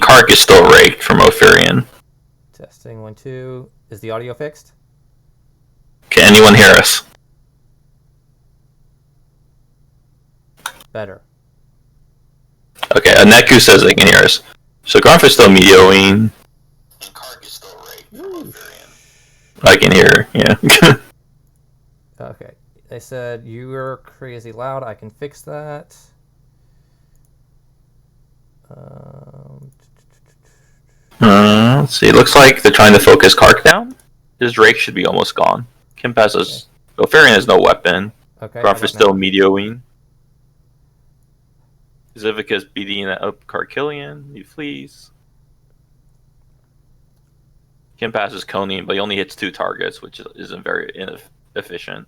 Kark is still raked from Opherion. Testing 1, 2. Is the audio fixed? Can anyone hear us? Better. Okay, Aneku says they can hear us. So Grumf is still medioing. And Kark is still raked from Opherion. I can hear, yeah. Okay. They said you were crazy loud. I can fix that. Let's see. It looks like they're trying to focus Kark down. His rake should be almost gone. Kimpaz has... Opherion has no weapon. Okay. Grumf is still medioing. Zvixas beating up Karkillian. He flees. Kimpaz is coning, but he only hits 2 targets, which isn't very efficient.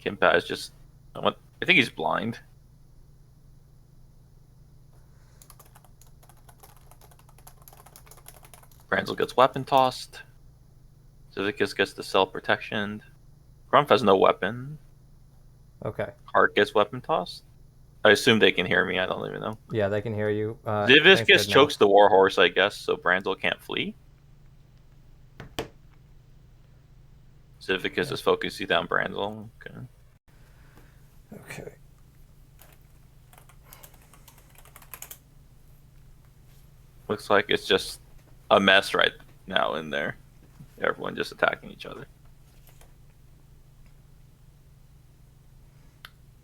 Kimpaz just... I think he's blind. Branzol gets weapon tossed. Zvixas gets the cell protection. Grumf has no weapon. Okay. Kark gets weapon tossed. I assume they can hear me. I don't even know. Yeah, they can hear you. Zvixas chokes the warhorse, I guess, so Branzol can't flee. Zvixas is focusing down Branzol. Okay. Okay. Looks like it's just a mess right now in there. Everyone just attacking each other.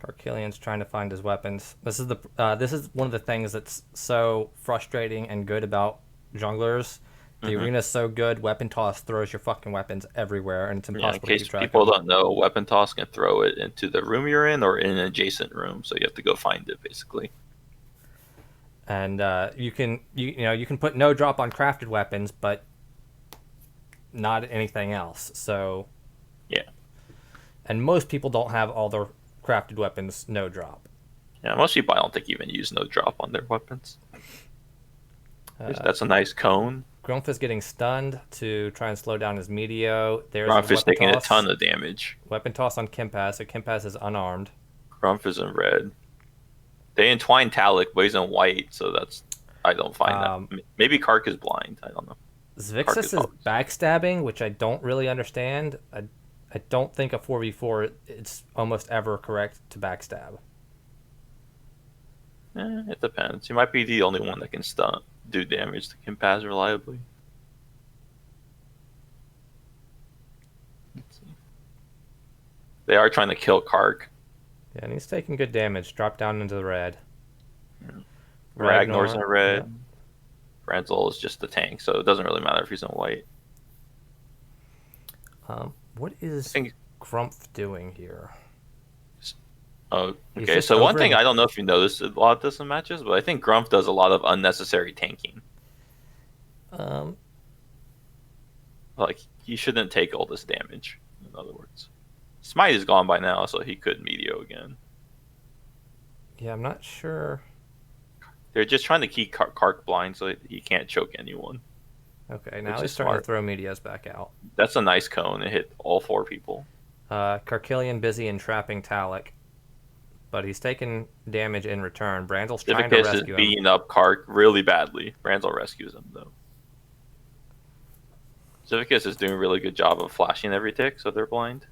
Karkillian's trying to find his weapons. This is one of the things that's so frustrating and good about junglers. The arena's so good, weapon toss throws your fucking weapons everywhere, and it's impossible to keep track of. In case people don't know, weapon toss can throw it into the room you're in or in an adjacent room, so you have to go find it, basically. And you can put no drop on crafted weapons, but not anything else. So yeah. And most people don't have all their crafted weapons no drop. Yeah, most people I don't think even use no drop on their weapons. That's a nice cone. Grumf is getting stunned to try and slow down his Meteo. Grumf is taking a ton of damage. Weapon toss on Kimpaz, so Kimpaz is unarmed. Grumf is in red. They entwine Talik, but he's in white, so that's... I don't find that. Maybe Kark is blind. I don't know. Zvixas is backstabbing, which I don't really understand. I don't think a 4v4 it's almost ever correct to backstab. It depends. You might be the only one that can do damage to Kimpaz reliably. Let's see. They are trying to kill Kark. Yeah, and he's taking good damage. Drop down into the red. Yeah. Ragnor's in red. Yeah. Branzol is just the tank, so it doesn't really matter if he's in white. What is Grumf doing here? Oh, okay. So one thing, I don't know if you noticed a lot of this in matches, but I think Grumf does a lot of unnecessary tanking. Like, he shouldn't take all this damage, in other words. Smite is gone by now, so he could Meteo again. Yeah, I'm not sure. They're just trying to keep Kark blind so he can't choke anyone. Okay, now he's starting to throw Meteos back out. That's a nice cone. It hit all 4 people. Karkillian busy entrapping Talik, but he's taking damage in return. Branzol's trying to rescue him. Is beating up Kark really badly. Branzol rescues him, though. Zvixas is doing a really good job of flashing every tick, so they're blind.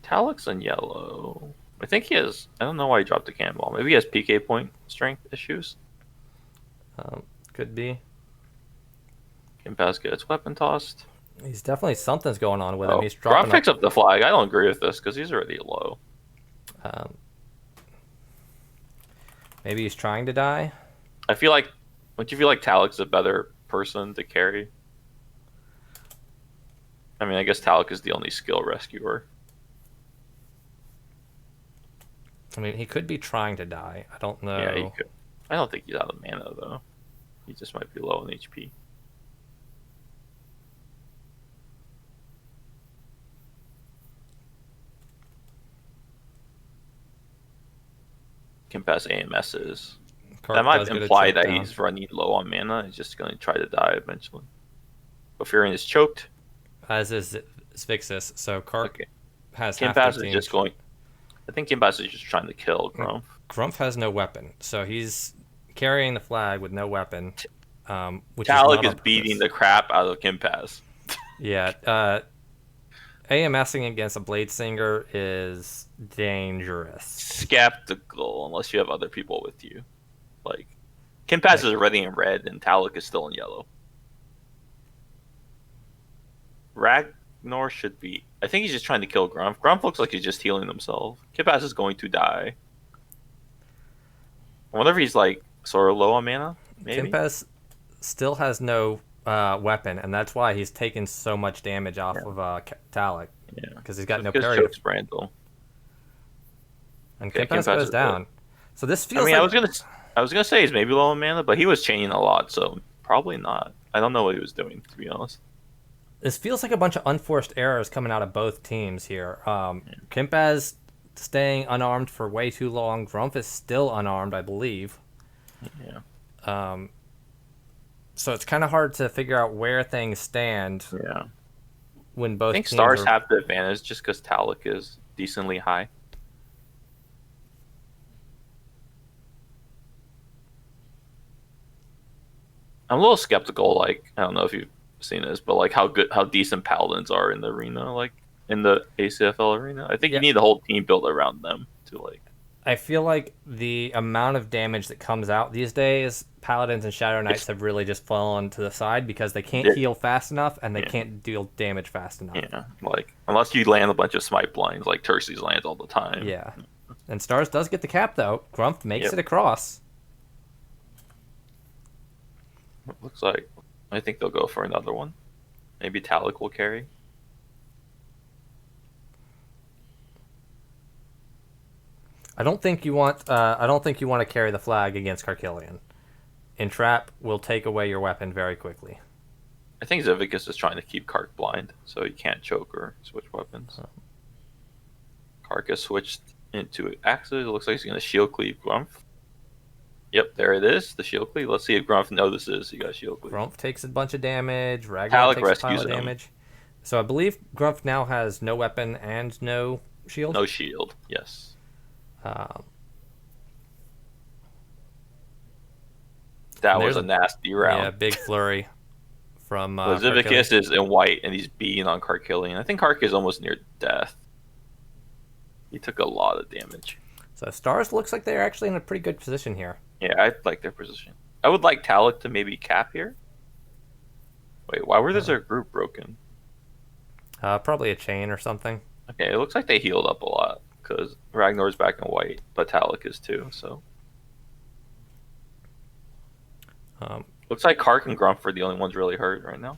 Talik's in yellow. I think he has... I don't know why he dropped the cannonball. Maybe he has PK point strength issues. Could be. Kimpaz gets weapon tossed. He's definitely... Something's going on with him. He's dropping... Grumf picks up the flag. I don't agree with this, because he's already low. Maybe he's trying to die? I feel like... Don't you feel like Talik's a better person to carry? I mean, I guess Talik is the only skill rescuer. I mean, he could be trying to die. I don't know. Yeah, he could. I don't think he's out of mana, though. He just might be low in HP. Kimpaz AMSs. That might imply that he's running low on mana. He's just going to try to die eventually. Opherion is choked. As is Zvixas, so Kark has Kimpaz is just going... I think Kimpaz is just trying to kill Grumf. Grumf has no weapon, so he's carrying the flag with no weapon, which Talik is is beating the crap out of Kimpaz. Yeah, AMSing against a Blade Singer is dangerous. Skeptical, unless you have other people with you. Like, Kimpaz is already in red, and Talik is still in yellow. Ragnor should be... I think he's just trying to kill Grumf. Grumf looks like he's just healing himself. Kimpaz is going to die. I wonder if he's, like, sort of low on mana, maybe? Kimpaz still has no weapon, and that's why he's taken so much damage off of Talik. Yeah. Because he's got no parry. Branzol. And Kimpaz goes down. So this feels like... I was gonna say he's maybe low on mana, but he was chaining a lot, so probably not. I don't know what he was doing, to be honest. This feels like a bunch of unforced errors coming out of both teams here. Kimpaz staying unarmed for way too long. Grumf is still unarmed, I believe. Yeah. So it's kind of hard to figure out where things stand. Yeah. When both I think teams Stars have the advantage just because Talik is decently high. I'm a little skeptical, like, I don't know if you've seen this, but like how decent Paladins are in the arena, like in the ACFL arena. I think you need the whole team built around them to like. I feel like the amount of damage that comes out these days, Paladins and Shadow Knights have really just fallen to the side because they can't heal fast enough and they can't deal damage fast enough. Yeah, like unless you land a bunch of smite blinds, like Terces lands all the time. Yeah, and Stars does get the cap though. Grumf makes it across. It looks like I think they'll go for another one. Maybe Talik will carry. I don't think you want to carry the flag against Karkillian. Entrap will take away your weapon very quickly. I think Zvixas is trying to keep Kark blind, so he can't choke or switch weapons. Kark has switched into it. Actually, it looks like he's going to shield cleave Grumf. Yep, there it is, the shield cleave. Let's see if Grumf notices he got shield cleave. Grumf takes a bunch of damage. Ragnor takes a pile of damage. So I believe Grumf now has no weapon and no shield? No shield, yes. That was a nasty round. Yeah, big flurry from Zvixas is in white, and he's beating on Karkillian. I think Kark is almost near death. He took a lot of damage. So Stars looks like they're actually in a pretty good position here. Yeah, I like their position. I would like Talik to maybe cap here. Wait, why were their group broken? Probably a chain or something. Okay, it looks like they healed up a lot because Ragnar's back in white, but Talik is too. So looks like Kark and Grumf are the only ones really hurt right now.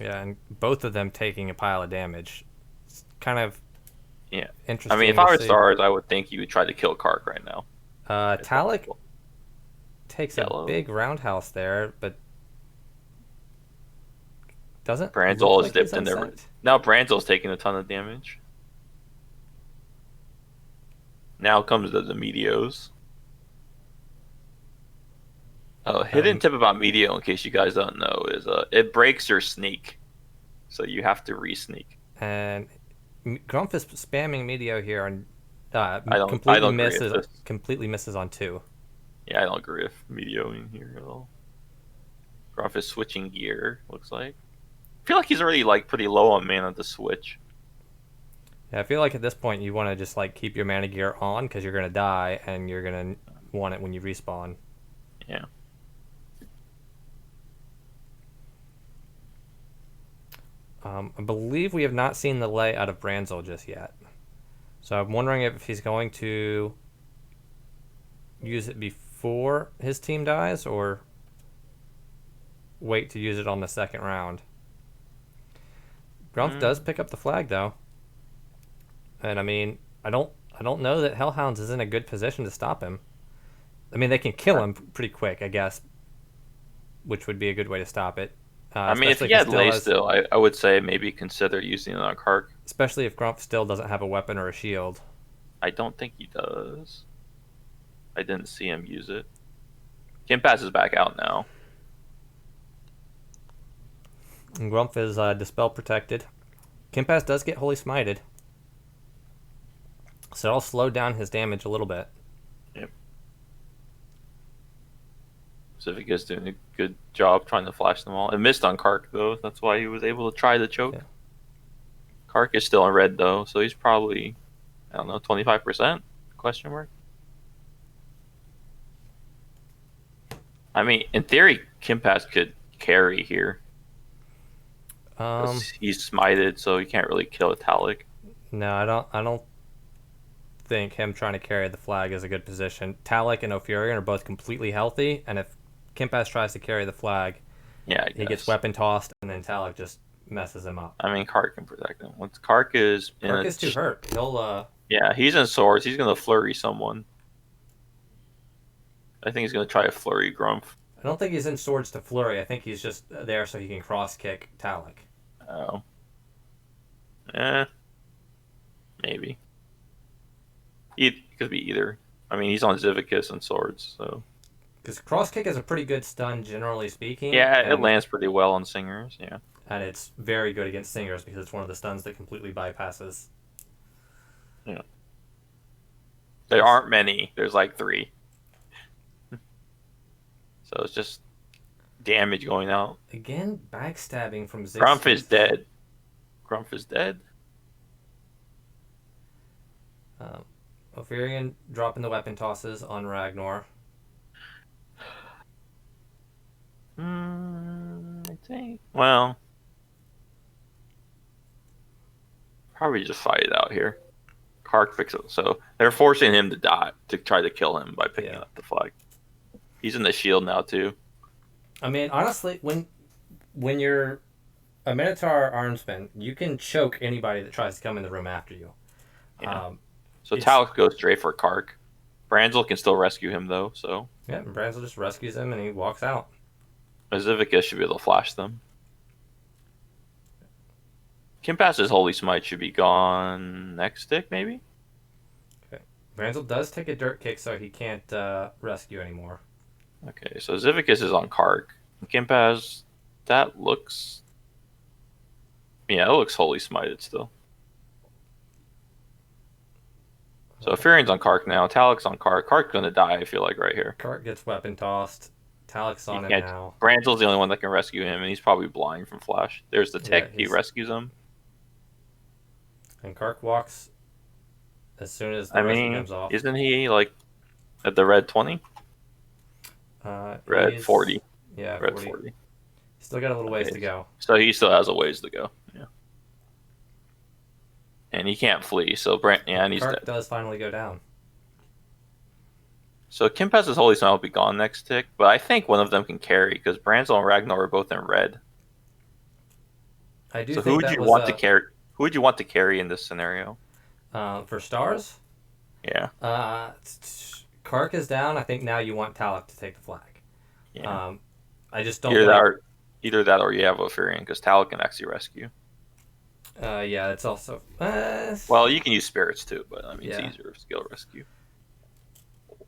Yeah, and both of them taking a pile of damage. It's kind of interesting. I mean, if I were Stars, I would think you would try to kill Kark right now. Talik takes a big roundhouse there, but doesn't. Branzol is dipped in there. Now Branzol's taking a ton of damage. Now comes the Medios. Hidden tip about Medio, in case you guys don't know, is it breaks your sneak, so you have to re-sneak. And Grumf is spamming Medio here, and completely misses on 2. Yeah, I don't agree with Medio in here at all. Grumf is switching gear, looks like. I feel like he's already like pretty low on mana to switch. Yeah, I feel like at this point you want to just like keep your mana gear on because you're gonna die and you're gonna want it when you respawn. Yeah. I believe we have not seen the lay out of Branzol just yet. So I'm wondering if he's going to use it before his team dies or wait to use it on the second round. Grumf does pick up the flag though. And I mean, I don't know that Hellhounds is in a good position to stop him. I mean, they can kill him pretty quick, I guess, which would be a good way to stop it. I mean, if he had lay still, I would say maybe consider using it on Kark. Especially if Grumf still doesn't have a weapon or a shield. I don't think he does. I didn't see him use it. Kimpaz is back out now. And Grumf is Dispel protected. Kimpaz does get Holy Smited. So it'll slow down his damage a little bit. Yep. Zvixas doing a good job trying to flash them all. It missed on Kark though. That's why he was able to try the choke. Yeah. Kark is still in red though, so he's probably, I don't know, 25%? Question mark. I mean, in theory, Kimpaz could carry here. He's smited, so he can't really kill a Talik. No, I don't think him trying to carry the flag is a good position. Talik and Opherion are both completely healthy, and if Kimpaz tries to carry the flag, yeah, he gets weapon tossed, and then Talik just messes him up. I mean, Kark can protect him. Once Kark is too hurt. He'll yeah, he's in swords. He's gonna flurry someone. I think he's gonna try to flurry Grumf. I don't think he's in swords to flurry. I think he's just there so he can cross kick Talik. Oh. Maybe. It could be either. I mean, he's on Zvixas and swords, so. Because cross kick is a pretty good stun, generally speaking. Yeah, it lands pretty well on singers. Yeah. And it's very good against singers because it's one of the stuns that completely bypasses. Yeah. There aren't many. There's like 3. So it's just damage going out. Again, backstabbing from Zvixas. Grumf is dead. Grumf is dead. Opherion dropping the weapon tosses on Ragnor. I think. Well, probably just fight it out here. Kark picks it. So they're forcing him to die to try to kill him by picking up the flag. He's in the shield now too. I mean, honestly, when you're a Minotaur armsman, you can choke anybody that tries to come in the room after you. Yeah. So Talik goes straight for Kark. Branzol can still rescue him though. So yeah, Branzol just rescues him and he walks out. Zvixas should be able to flash them. Kimpaz's Holy Smite should be gone next tick, maybe? Okay. Branzol does take a dirt kick, so he can't rescue anymore. Okay, so Zvixas is on Kark. Kimpaz, that looks... Yeah, it looks Holy Smited still. So Ophirion's on Kark now. Talik's on Kark. Kark's gonna die, I feel like, right here. Kark gets weapon tossed. Talik's on him now. Branzol's the only one that can rescue him, and he's probably blind from Flash. There's the tick. He rescues him. And Kark walks as soon as the rescue comes off. Isn't he, like, at the red 20? Red 40. Yeah, red 40. Still got a little ways to go. So he still has a ways to go. Yeah. And he can't flee, so and he's Kark dead. does finally go down. So Kimpaz's Holy Smite will be gone next tick, but I think one of them can carry because Branzol and Ragnor are both in red. I do. So think who would you want to carry? Who would you want to carry in this scenario? For stars? Yeah. Kark is down. I think now you want Talik to take the flag. Yeah. I just don't. Either that or you have Opherion because Talik can actually rescue. Yeah, it's also. Well, you can use spirits too, but I mean it's easier to skill rescue.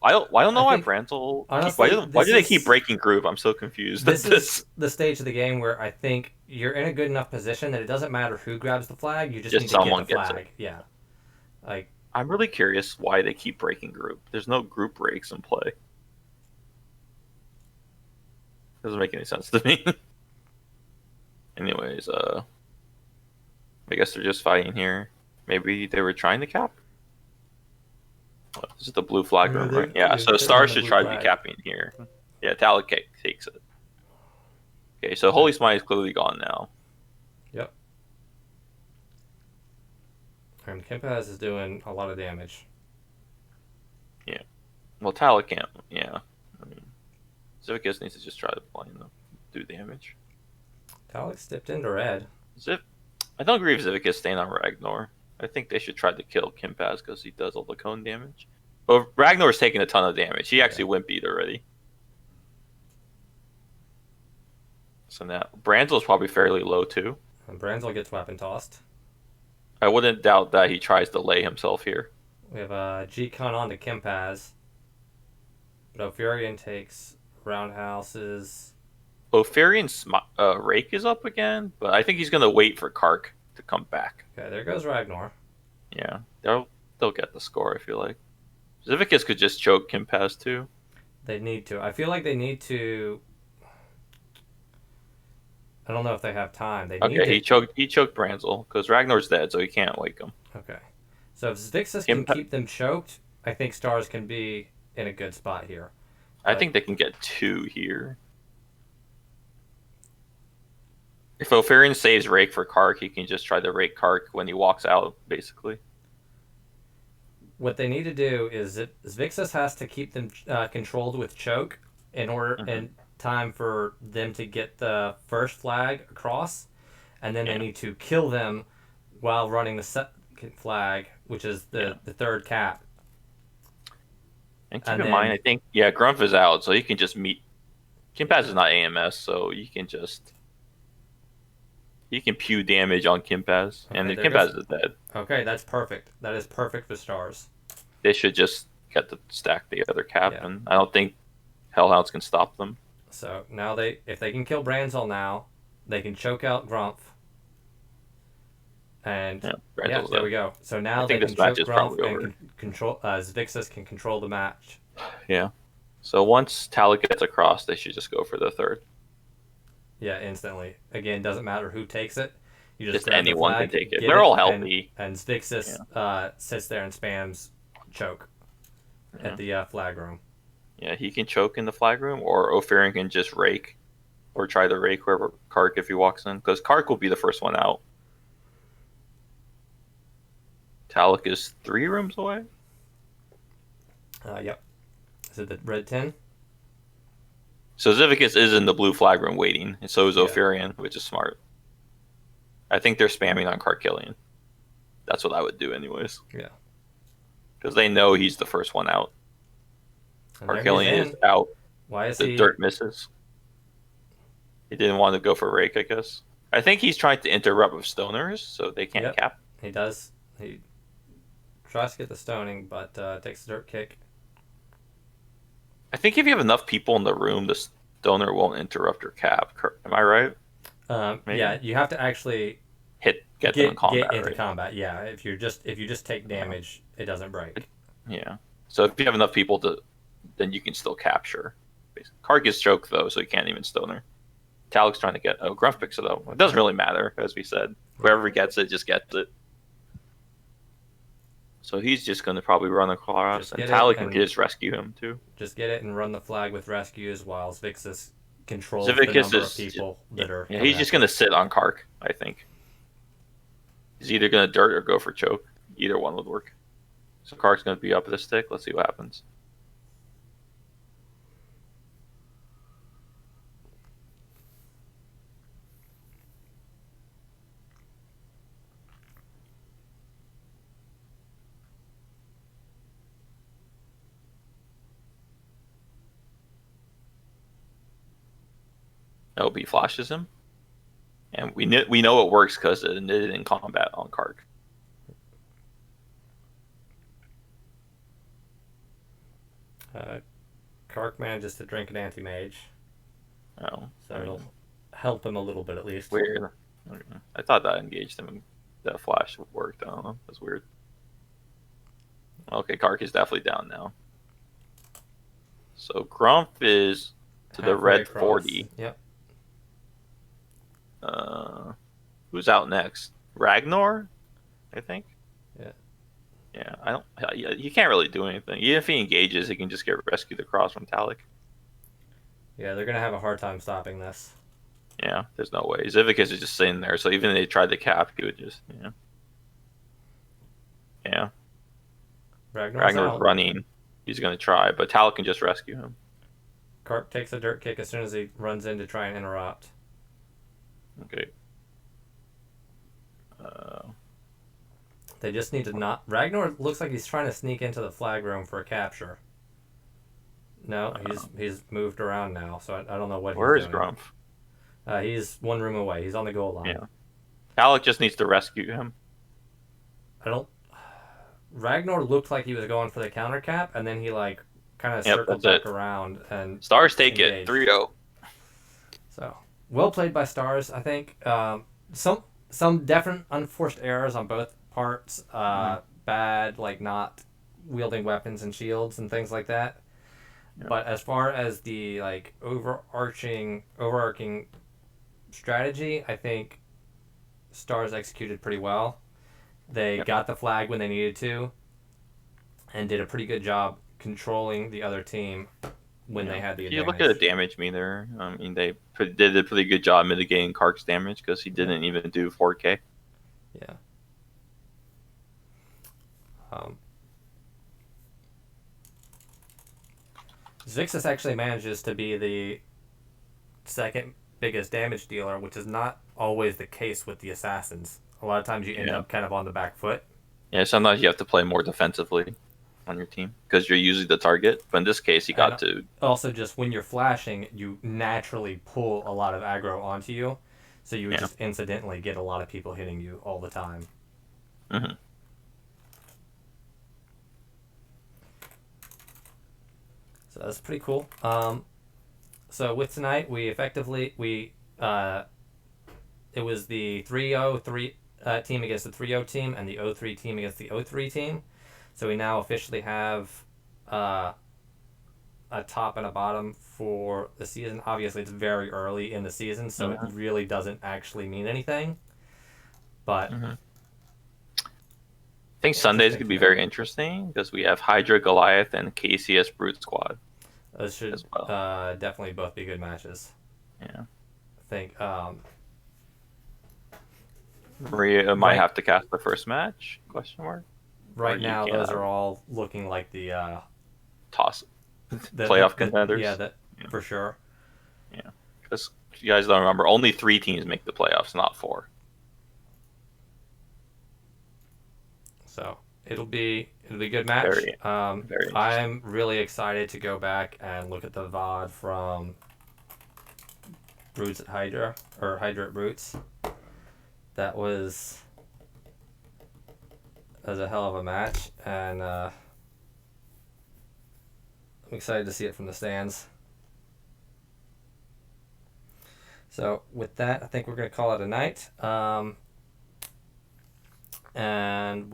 I don't know why Branzol. Honestly, why do they keep breaking group? I'm so confused. This is the stage of the game where I think you're in a good enough position that it doesn't matter who grabs the flag. You just need to get the flag. Yeah. Like I'm really curious why they keep breaking group. There's no group breaks in play. Doesn't make any sense to me. Anyways, I guess they're just fighting here. Maybe they were trying to cap. This is the blue flag room, right? Yeah, so Stars should try to be capping here. Yeah, Talik takes it. Okay, so Holy Smite is clearly gone now. Yep. And Kimpaz is doing a lot of damage. Yeah. Well, Talik can't. Yeah. I mean, Zvixas needs to just try to blind them, do damage. Talik stepped into red. I don't agree with Zvixas staying on Ragnor. I think they should try to kill Kimpaz because he does all the cone damage. But Ragnor's taking a ton of damage. He actually wimped already. So now Branzol's probably fairly low too. And Branzol gets weapon tossed. I wouldn't doubt that he tries to lay himself here. We have a G-Con on to Kimpaz. But Opherion takes roundhouses. Opherion's Rake is up again, but I think he's going to wait for Kark to come back. Okay, there goes Ragnor. Yeah. They'll they'll get the score. I feel like Zvixas could just choke Kimpaz too. They need to. I feel like they need to. I don't know if they have time. They need Okay, to. he choked Branzol because Ragnor's dead, so he can't wake him. Okay. So if Zvixas can keep them choked, I think Stars can be in a good spot here. I think they can get 2 here. If Opherion saves Rake for Kark, he can just try to rake Kark when he walks out, basically. What they need to do is that Zvixas has to keep them controlled with choke in order in time for them to get the first flag across, and then they need to kill them while running the second flag, which is the third cap. And keep in mind, I think Grumf is out, so you can just meet. Kimpaz is not AMS, so you can pew damage on Kimpaz, and Kimpaz is dead. Okay, that's perfect. That is perfect for Stars. They should just get to stack the other cap, and I don't think Hellhounds can stop them. So now if they can kill Branzol now, they can choke out Grumf. And there we go. So now they can choke Grumf and control. Zvixas can control the match. Yeah. So once Talik gets across, they should just go for the third. Yeah, instantly. Again, doesn't matter who takes it. You just anyone can take it. They're all healthy. And Zvixas sits there and spams choke at the flag room. Yeah, he can choke in the flag room, or Opherion can just rake, or try to rake wherever Kark if he walks in, because Kark will be the first one out. Talik is 3 rooms away. Yep. Is it the red 10? So Zvixas is in the blue flag room waiting, and so is Opherion, which is smart. I think they're spamming on Karkillian. That's what I would do anyways. Yeah. Because they know he's the first one out. Karkillian is out. Why is the dirt misses. He didn't want to go for rake, I guess. I think he's trying to interrupt with stoners, so they can't cap. He does. He tries to get the stoning, but takes the dirt kick. I think if you have enough people in the room, the stoner won't interrupt your cap. Am I right? Yeah, you have to actually get them in combat. Get into combat. Yeah, if you just take damage, it doesn't break. Yeah. So if you have enough people then you can still capture. Kark is choked though, so he can't even stoner. Talik's trying to get. Oh, Grumf picks it up. It doesn't really matter, as we said. Whoever gets it just gets it. So he's just going to probably run across, and Talik can just rescue him too. Just get it and run the flag with rescues while Zvixas controls the number of people that are. Yeah, he's just going to sit on Kark, I think. He's either going to dirt or go for choke. Either one would work. So Kark's going to be up at the stick. Let's see what happens. LB flashes him, and we know it works because it ended in combat on Kark. Kark manages to drink an anti-mage. Oh, so it'll help him a little bit at least. Weird. I thought that engaged him. That flash worked. I don't know. That's weird. Okay, Kark is definitely down now. So Grumf is to the red across. 40. Yep. Who's out next? Ragnor, I think. Yeah. Yeah, I don't. He can't really do anything. Even if he engages, he can just get rescued across from Talik. Yeah, they're gonna have a hard time stopping this. Yeah, there's no way. Zvixas is just sitting there, so even if they tried to cap, he would just, yeah. Ragnar's running. He's gonna try, but Talik can just rescue him. Kark takes a dirt kick as soon as he runs in to try and interrupt. Okay. They just need to not. Ragnor looks like he's trying to sneak into the flag room for a capture. No, he's moved around now, so I don't know what. Where is Grumf? He's 1 room away. He's on the goal line. Yeah. Talik just needs to rescue him. Ragnar looked like he was going for the counter cap, and then he kind of circled back around and. Stars take it 3-0. So well played by Stars, I think. Some definite unforced errors on both parts, bad, like not wielding weapons and shields and things like that. Yeah. But as far as the like overarching strategy, I think Stars executed pretty well. They got the flag when they needed to, and did a pretty good job controlling the other team when they had the If you advantage. look at the damage meter, I mean, did a pretty good job mitigating Kark's damage because he didn't even do 4K. Yeah. Zvixas actually manages to be the second biggest damage dealer, which is not always the case with the assassins. A lot of times you end up kind of on the back foot. Yeah, sometimes you have to play more defensively on your team because you're usually the target. But in this case, he got to. Also, just when you're flashing, you naturally pull a lot of aggro onto you, so you would just incidentally get a lot of people hitting you all the time. Mm-hmm. So that's pretty cool. So with tonight, it was the 3-0 team against the 3-0 team and the 0-3 team against the 0-3 team. So we now officially have a top and a bottom for the season. Obviously, it's very early in the season, so it really doesn't actually mean anything. But I think Sundays could be very interesting because we have Hydra, Goliath, and KCS Brute Squad. Those should definitely both be good matches. Yeah. I think Maria might have to cast the first match? Question mark. Right now, those are all looking like the toss playoff contenders. For sure. Yeah, because you guys don't remember, only 3 teams make the playoffs, not 4. So it'll be a good match. Very I'm really excited to go back and look at the VOD from Brutes at Hydra or Hydra at Brutes. That was a hell of a match, and I'm excited to see it from the stands. So with that, I think we're going to call it a night. And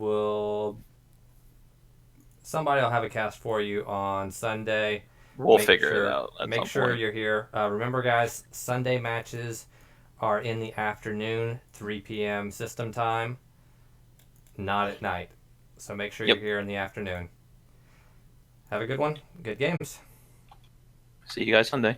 somebody will have a cast for you on Sunday. We'll figure it out. Make sure you're here. Remember, guys, Sunday matches are in the afternoon, 3 p.m. system time, not at night. So make sure you're here in the afternoon. Have a good one. Good games. See you guys Sunday.